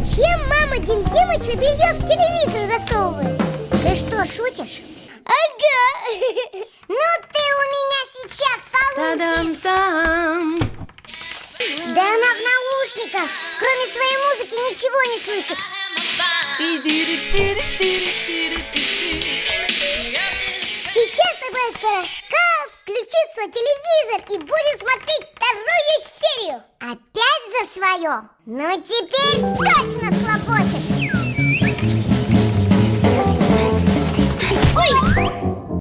Зачем мама Дим Димыча белье в телевизор засовывает? Ты что, шутишь? Ага. Ну ты у меня сейчас получишь. Та-дам-там. Да она в наушниках. Кроме своей музыки ничего не слышит. Сейчас добавит порошка, включит свой телевизор и будет смотреть вторую серию. Опять за свое? Ну теперь точно схлопочешь. Ой!